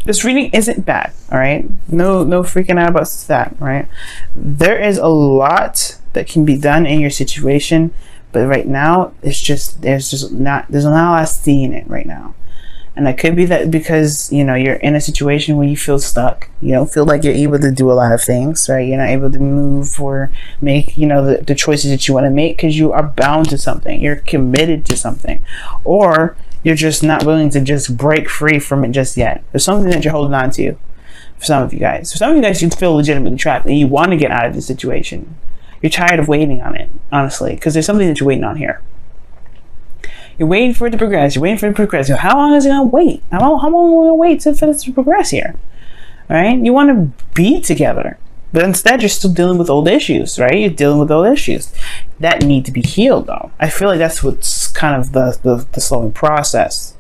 This reading isn't bad, all right? No freaking out about that, right? There is a lot that can be done in your situation, but right now there's not a lot seeing it right now. And it could be that because, you know, you're in a situation where you feel stuck. You don't feel like you're able to do a lot of things, right? You're not able to move or make, you know, the choices that you want to make because you are bound to something. You're committed to something. Or you're just not willing to just break free from it just yet. There's something that you're holding on to for some of you guys. For some of you guys, you feel legitimately trapped and you want to get out of the situation. You're tired of waiting on it, honestly, because there's something that you're waiting on here. You're waiting for it to progress. You're waiting for it to progress. How long is it going to wait? How long are we going to wait for this to progress here? All right? You want to be together. But instead, you're still dealing with old issues, right? You're dealing with old issues that need to be healed, though. I feel like that's what's kind of the slowing process,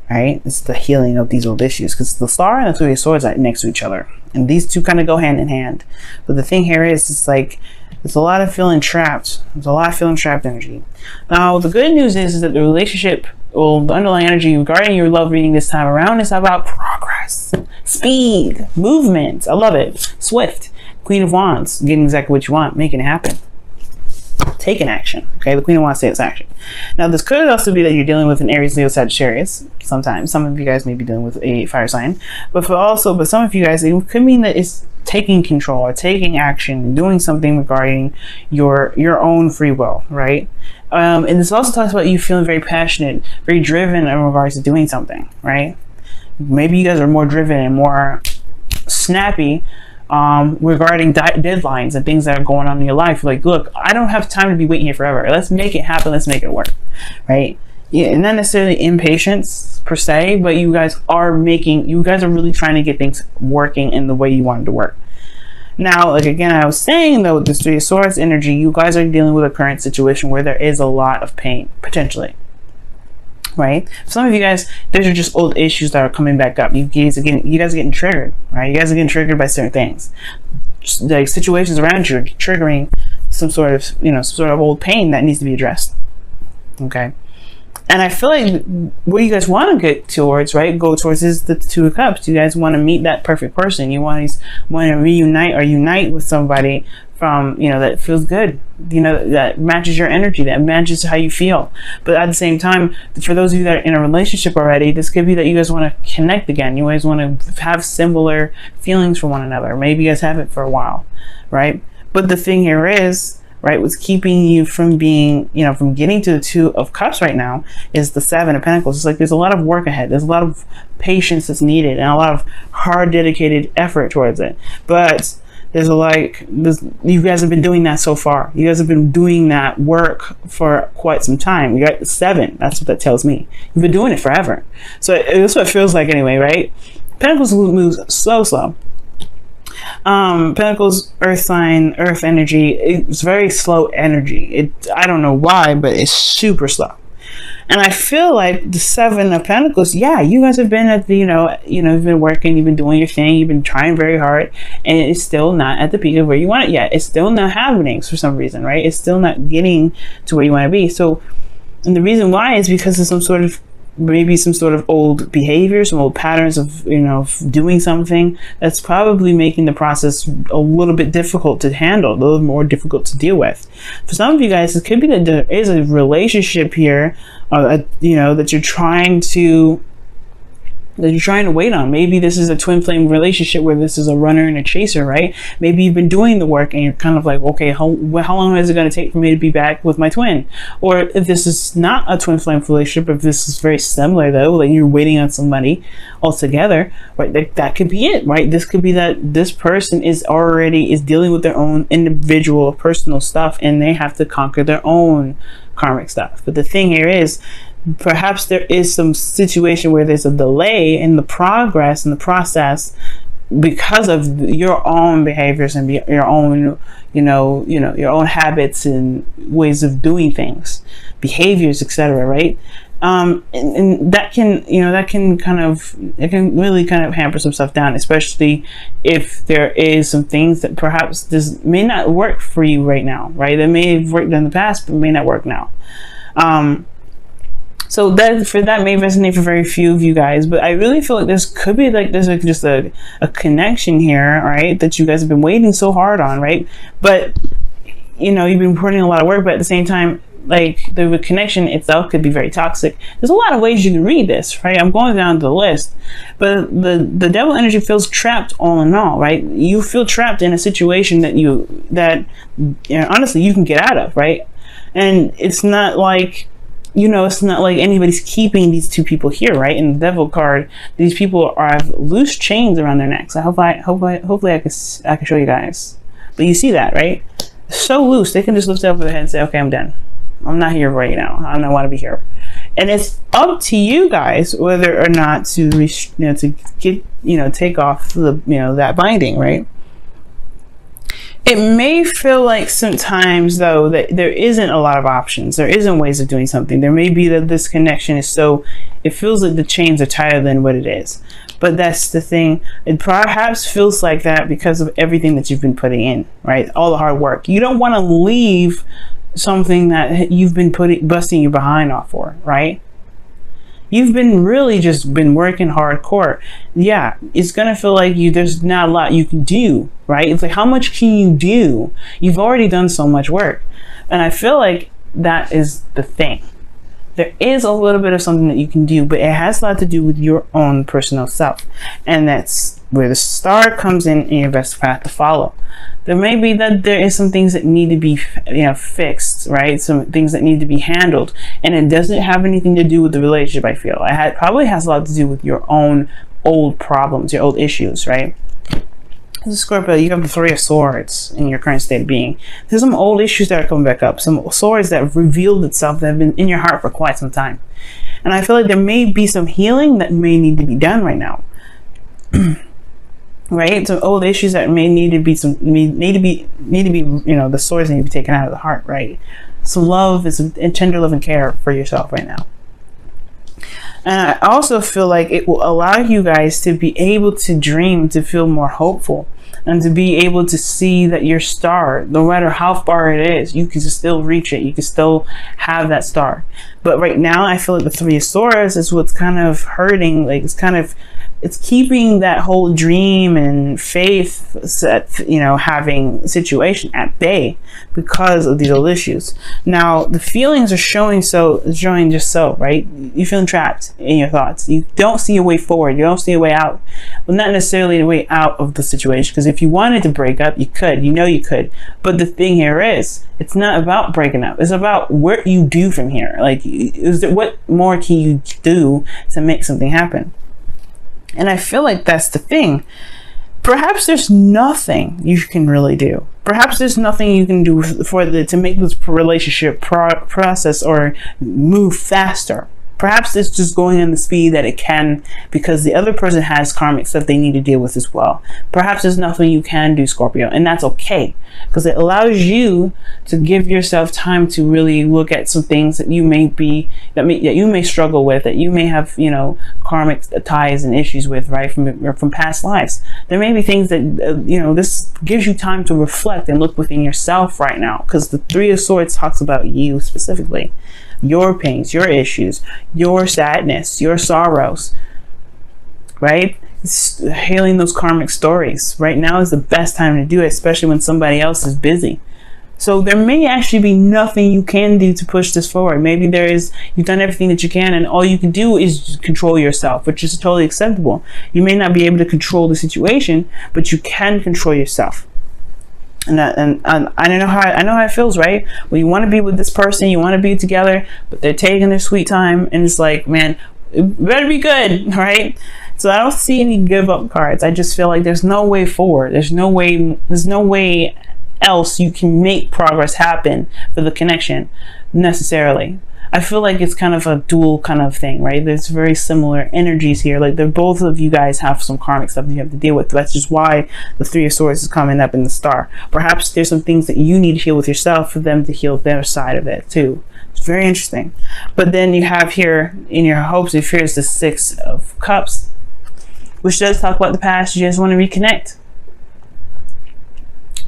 right? It's the healing of these old issues. Because the Star and the Three of Swords are next to each other. And these two kind of go hand in hand. But the thing here is, it's like, there's a lot of feeling trapped. There's a lot of feeling trapped energy. Now, the good news is that the relationship, or the underlying energy regarding your love reading this time around is about progress, speed, movement. I love it. Swift. Queen of Wands, getting exactly what you want, making it happen. Taking action. Okay, the Queen of Wands takes action. Now, this could also be that you're dealing with an Aries, Leo, Sagittarius. Sometimes, some of you guys may be dealing with a fire sign, but some of you guys, it could mean that it's taking control or taking action, doing something regarding your own free will, right? And this also talks about you feeling very passionate, very driven in regards to doing something, right? Maybe you guys are more driven and more snappy regarding deadlines and things that are going on in your life. Like, look, I don't have time to be waiting here forever. Let's make it happen. Let's make it work, right? Yeah, not necessarily impatience per se, but you guys are really trying to get things working in the way you want it to work. Now, like again, I was saying though, with this Three of Swords energy, you guys are dealing with a current situation where there is a lot of pain, potentially. Right? For some of you guys, those are just old issues that are coming back up. You guys are getting triggered, right? You guys are getting triggered by certain things. Just like situations around you are triggering some sort of old pain that needs to be addressed. Okay? And I feel like what you guys want to get towards, right, go towards is the Two of Cups. You guys want to meet that perfect person. You want to reunite or unite with somebody from, you know, that feels good, you know, that matches your energy, that matches how you feel. But at the same time, for those of you that are in a relationship already, this could be that you guys want to connect again. You guys want to have similar feelings for one another. Maybe you guys have it for a while, right? But the thing here is, right, what's keeping you from being, you know, from getting to the Two of Cups right now is the Seven of Pentacles. It's like there's a lot of work ahead. There's a lot of patience that's needed and a lot of hard, dedicated effort towards it. But you guys have been doing that so far. You guys have been doing that work for quite some time. You got the Seven. That's what that tells me. You've been doing it forever. So that's what it feels like anyway, right? Pentacles moves slow. Pentacles, earth sign, earth energy. It's very slow energy. I don't know why, but it's super slow. And I feel like the Seven of Pentacles, yeah, you guys have been at the, you've been working, you've been doing your thing, you've been trying very hard, and it's still not at the peak of where you want it yet. It's still not happening for some reason, right? It's still not getting to where you want to be. So, and the reason why is because of maybe some sort of old behavior, some old patterns of, doing something that's probably making the process a little bit difficult to handle, a little more difficult to deal with. For some of you guys, it could be that there is a relationship here, that you're trying to wait on. Maybe this is a twin flame relationship where this is a runner and a chaser, right? Maybe you've been doing the work and you're kind of like, okay, how long is it going to take for me to be back with my twin? Or if this is not a twin flame relationship, if this is very similar though, like you're waiting on somebody altogether, right? That could be it, right? This could be that this person is dealing with their own individual personal stuff and they have to conquer their own karmic stuff. But the thing here is, perhaps there is some situation where there's a delay in the progress and the process because of your own behaviors and your own, your own habits and ways of doing things, behaviors, etc. Right? And that can really kind of hamper some stuff down, especially if there is some things that perhaps this may not work for you right now, right? That may have worked in the past, but may not work now. So that may resonate for very few of you guys, but I really feel like this could be like there's like just a connection here, right? That you guys have been waiting so hard on, right? But you know, you've been putting a lot of work, but at the same time, like the connection itself could be very toxic. There's a lot of ways you can read this, right? I'm going down the list, but the devil energy feels trapped all in all, right? You feel trapped in a situation that you know, honestly you can get out of, right? And it's not like, you know, it's not like anybody's keeping these two people here, right? In the devil card, these people have loose chains around their necks. Hopefully I can show you guys, but you see that, right? So loose, they can just lift it over their head and say, okay, I'm done. I'm not here right now. I don't want to be here. And it's up to you guys whether or not to, to get, take off the, that binding, right? It may feel like sometimes though that there isn't a lot of options. There isn't ways of doing something. There may be that this connection is so, it feels like the chains are tighter than what it is. But that's the thing. It perhaps feels like that because of everything that you've been putting in, right? All the hard work. You don't want to leave something that you've been busting your behind off for, right? You've been really just been working hardcore. Yeah, it's gonna feel like there's not a lot you can do, right? It's like, how much can you do? You've already done so much work. And I feel like that is the thing. There is a little bit of something that you can do, but it has a lot to do with your own personal self. And that's where the star comes in your best path to follow. There may be that there is some things that need to be, fixed, right? Some things that need to be handled. And it doesn't have anything to do with the relationship, I feel. It probably has a lot to do with your own old problems, your old issues, right? This is Scorpio, you have the Three of Swords in your current state of being. There's some old issues that are coming back up. Some swords that have revealed itself that have been in your heart for quite some time. And I feel like there may be some healing that may need to be done right now. Right? Some old issues that may need to be the swords need to be taken out of the heart, right? Some love is tender love and care for yourself right now. And I also feel like it will allow you guys to be able to dream, to feel more hopeful, and to be able to see that your star, no matter how far it is, you can still reach it. You can still have that star. But right now, I feel like the Three of Swords is what's kind of hurting. Like it's keeping that whole dream and faith set, having situation at bay because of these old issues. Now, the feelings are showing just so, right? You're feeling trapped in your thoughts. You don't see a way forward. You don't see a way out. Well, not necessarily a way out of the situation, because if you wanted to break up, you could. You could. But the thing here is, it's not about breaking up. It's about what you do from here. Like, what more can you do to make something happen? And I feel like that's the thing. Perhaps there's nothing you can really do. Perhaps there's nothing you can do to make this relationship process or move faster. Perhaps it's just going in the speed that it can because the other person has karmic stuff they need to deal with as well. Perhaps there's nothing you can do, Scorpio, and that's okay because it allows you to give yourself time to really look at some things that you may struggle with, that you may have, karmic ties and issues with, right, from past lives. There may be things that, this gives you time to reflect and look within yourself right now because the Three of Swords talks about you specifically. Your pains, your issues, your sadness, your sorrows, right? It's healing those karmic stories. Right now is the best time to do it, especially when somebody else is busy. So there may actually be nothing you can do to push this forward. Maybe you've done everything that you can and all you can do is control yourself, which is totally acceptable. You may not be able to control the situation, but you can control yourself. And I know how it feels, right? When you want to be with this person, you want to be together, but they're taking their sweet time, and it's like, man, it better be good, right? So I don't see any give up cards. I just feel like there's no way forward. There's no way else you can make progress happen for the connection necessarily. I feel like it's kind of a dual kind of thing, right? There's very similar energies here. Like both of you guys have some karmic stuff that you have to deal with. That's just why the Three of Swords is coming up in the star. Perhaps there's some things that you need to heal with yourself for them to heal their side of it too. It's very interesting. But then you have here in your hopes and fears the Six of Cups, which does talk about the past. You just want to reconnect.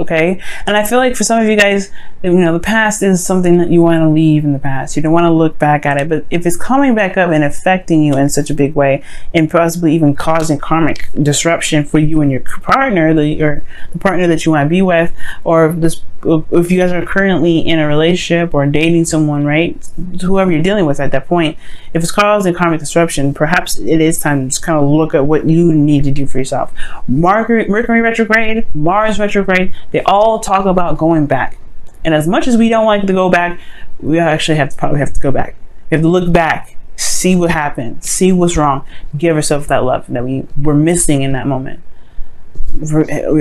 Okay. And I feel like for some of you guys, you know, the past is something that you want to leave in the past. You don't want to look back at it. But if it's coming back up and affecting you in such a big way, and possibly even causing karmic disruption for you and your partner, the partner that you want to be with, or if you guys are currently in a relationship or dating someone, right? Whoever you're dealing with at that point, if it's causing karmic disruption, perhaps it is time to just kind of look at what you need to do for yourself. Mercury retrograde, Mars retrograde, they all talk about going back. And as much as we don't like to go back, we actually probably have to go back. We have to look back, see what happened, see what's wrong, give ourselves that love that we were missing in that moment.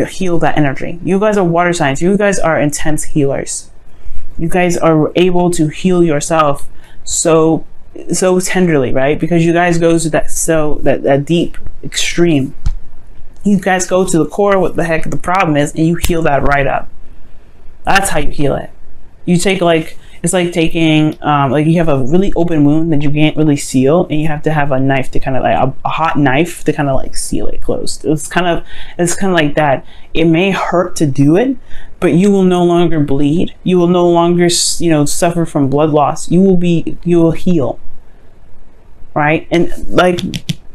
Heal that energy. You guys are water signs. You guys are intense healers. You guys are able to heal yourself so tenderly, right? Because you guys go to that deep extreme. You guys go to the core, what the heck the problem is, and you heal that right up. That's how you heal it. You take it's like taking like you have a really open wound that you can't really seal, and you have to have a knife to kind of like a hot knife to kind of like seal it closed. It's kind of like that. It may hurt to do it, but you will no longer bleed. You will no longer, you know, suffer from blood loss. You will heal, right? And like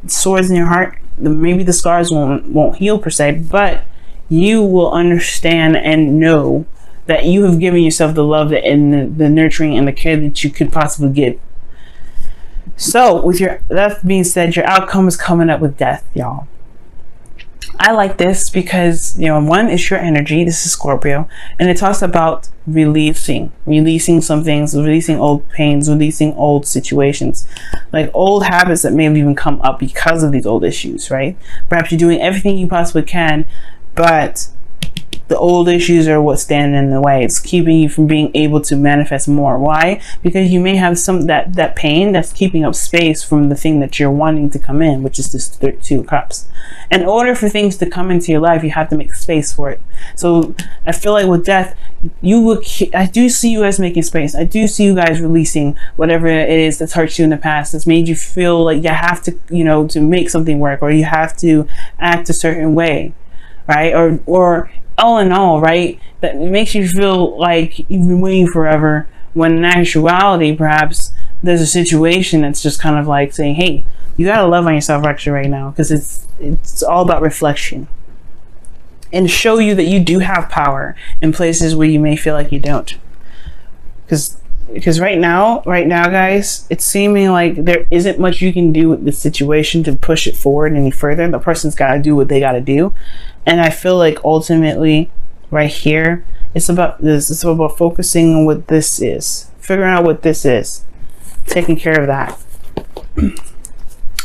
sores in your heart, maybe the scars won't heal per se, but you will understand and know that you have given yourself the love and the nurturing and the care that you could possibly give. So with that being said, your outcome is coming up with death, y'all. I like this because, you know, one is your energy. This is Scorpio, and it talks about releasing some things, releasing old pains, releasing old situations, like old habits that may have even come up because of these old issues, right? Perhaps you're doing everything you possibly can, but the old issues are what's standing in the way. It's keeping you from being able to manifest more. Why? Because you may have some that pain that's keeping up space from the thing that you're wanting to come in, which is this 2 of Cups. In order for things to come into your life, you have to make space for it. So I feel like with death, I do see you guys making space. I do see you guys releasing whatever it is that's hurt you in the past, that's made you feel like you have to, you know, to make something work, or you have to act a certain way, right? Or all in all, right, that makes you feel like you've been waiting forever, when in actuality, perhaps there's a situation that's just kind of like saying, hey, you gotta love on yourself actually right now, because it's all about reflection, and show you that you do have power in places where you may feel like you don't. Because right now, guys, it's seeming like there isn't much you can do with the situation to push it forward any further. The person's got to do what they got to do. And I feel like ultimately right here, it's about this. It's about focusing on what this is, figuring out what this is, taking care of that.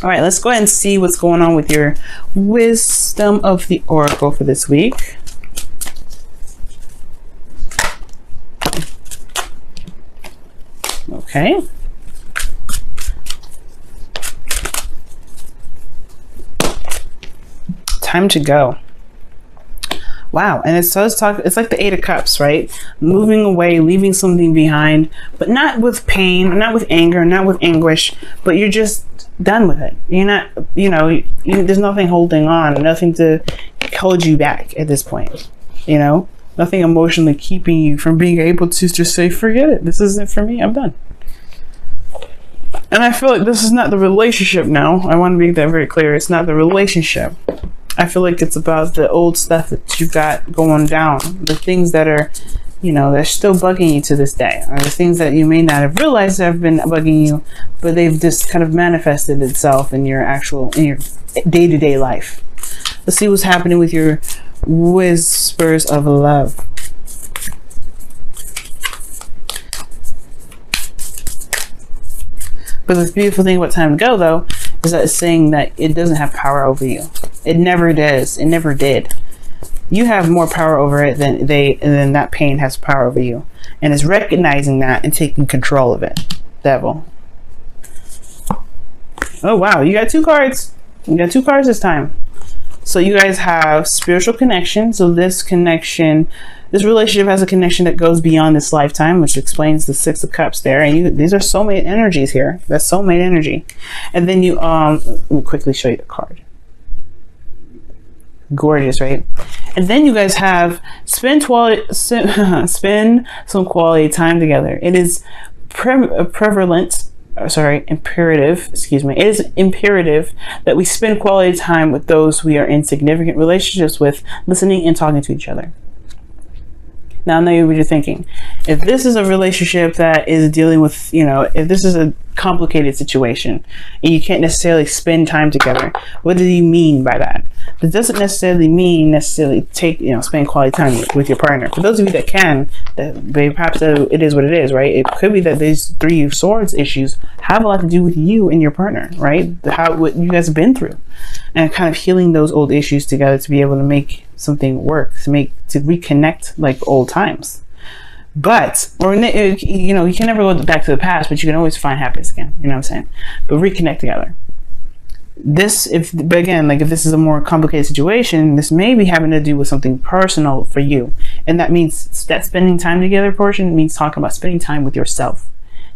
All right, let's go ahead and see what's going on with your wisdom of the oracle for this week. Okay. Time to go. Wow. And it does talk, it's like the 8 of Cups, right? Moving away, leaving something behind, but not with pain, not with anger, not with anguish, but you're just done with it. You're not, you know, there's nothing holding on, nothing to hold you back at this point, you know? Nothing emotionally keeping you from being able to just say, forget it. This isn't for me. I'm done. And I feel like this is not the relationship now. I want to make that very clear. It's not the relationship. I feel like it's about the old stuff that you got going down. The things that are, you know, they're still bugging you to this day. Or the things that you may not have realized have been bugging you, but they've just kind of manifested itself in your day-to-day life. Let's see what's happening with your whispers of love. But the beautiful thing about time to go, though, is that it's saying that it doesn't have power over you. It never does. It never did. You have more power over it than that pain has power over you. And it's recognizing that and taking control of it. Devil. Oh, wow. You got 2 cards. You got 2 cards this time. So you guys have spiritual connection. So this relationship has a connection that goes beyond this lifetime, which explains the 6 of Cups there. And these are soulmate energies here. That's soulmate energy. And then you let me quickly show you the card. Gorgeous, right? And then you guys have spend some quality time together. It is imperative, it is imperative that we spend quality time with those we are in significant relationships with, listening and talking to each other. Now, I know what you're thinking. If this is a relationship that is dealing with, if this is a complicated situation and you can't necessarily spend time together, what do you mean by that? That doesn't necessarily mean spend quality time with your partner. For those of you that can, perhaps it is what it is, right? It could be that these 3 of Swords issues have a lot to do with you and your partner, right? What you guys have been through, and kind of healing those old issues together to be able to make something work, to reconnect like old times. But, you can never go back to the past, but you can always find happiness again. You know what I'm saying? But reconnect together. If this is a more complicated situation, this may be having to do with something personal for you. And that means that spending time together portion means talking about spending time with yourself.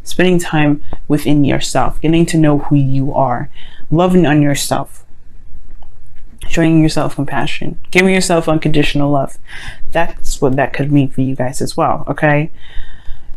Spending time within yourself. Getting to know who you are. Loving on yourself. Showing yourself compassion, giving yourself unconditional love. That's what that could mean for you guys as well, okay?